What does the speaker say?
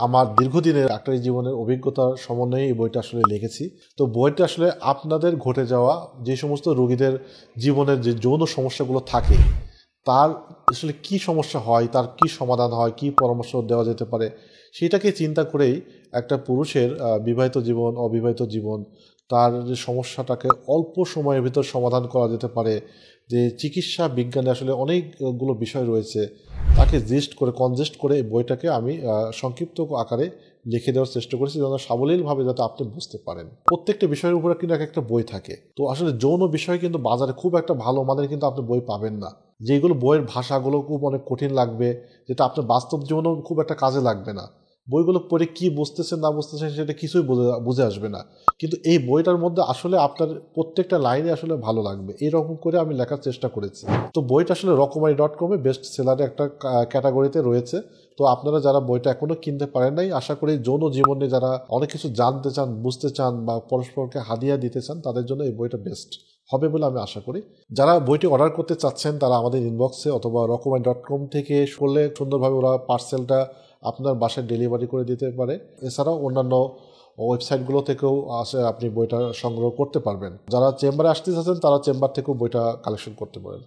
আমার দীর্ঘদিনের ডাক্তারি জীবনের অভিজ্ঞতার সমন্বয়ে এই বইটা আসলে লিখেছি। তো বইটা আসলে আপনাদের ঘটে যাওয়া যে সমস্ত রোগীদের জীবনের যে যৌন সমস্যাগুলো থাকে, তার আসলে কি সমস্যা হয়, তার কি সমাধান হয়, কি পরামর্শ দেওয়া যেতে পারে, সেটাকে চিন্তা করেই একটা পুরুষের বিবাহিত জীবন, অবিবাহিত জীবন, তার যে সমস্যাটাকে অল্প সময়ের ভিতর সমাধান করা যেতে পারে, যে চিকিৎসা বিজ্ঞানে আসলে অনেকগুলো বিষয় রয়েছে, তাকে কনজেস্ট করে এই বইটাকে আমি সংক্ষিপ্ত আকারে লিখে দেওয়ার চেষ্টা করেছি, যেন সাবলীলভাবে যাতে আপনি বুঝতে পারেন। প্রত্যেকটা বিষয়ের উপরে কিন্তু এক একটা বই থাকে। তো আসলে যৌন বিষয় কিন্তু বাজারে খুব একটা ভালো মানের কিন্তু আপনি বই পাবেন না। যেগুলো বইয়ের ভাষাগুলো খুব অনেক কঠিন লাগবে, যেটা আপনার বাস্তব জীবনেও খুব একটা কাজে লাগবে না। বইগুলো পড়ে কি বুঝতেছেন না বুঝতেছেন সেটা কিছুই বুঝে আসবে না। কিন্তু এই বইটার মধ্যে আসলে আপনার প্রত্যেকটা লাইনে আসলে ভালো লাগবে, এইরকম করে আমি লেখার চেষ্টা করেছি। তো বইটা আসলে রকমারি.com-এ বেস্ট সেলারে একটা ক্যাটাগরিতে রয়েছে। তো আপনারা যারা বইটা এখনো কিনতে পারেন নাই, আশা করি যৌন জীবনে যারা অনেক কিছু জানতে চান, বুঝতে চান বা পরস্পরকে হাদিয়া দিতে চান, তাদের জন্য এই বইটা বেস্ট হবে বলে আমি আশা করি। যারা বইটি অর্ডার করতে চাচ্ছেন তারা আমাদের ইনবক্সে অথবা রকমারি.com থেকে করলে সুন্দরভাবে ওরা পার্সেলটা আপনার বাসায় ডেলিভারি করে দিতে পারে। এছাড়াও অন্যান্য ওয়েবসাইটগুলো থেকেও আসে আপনি বইটা সংগ্রহ করতে পারবেন। যারা চেম্বারে আসতে চাচ্ছেন তারা চেম্বার থেকেও বইটা কালেকশন করতে পারেন।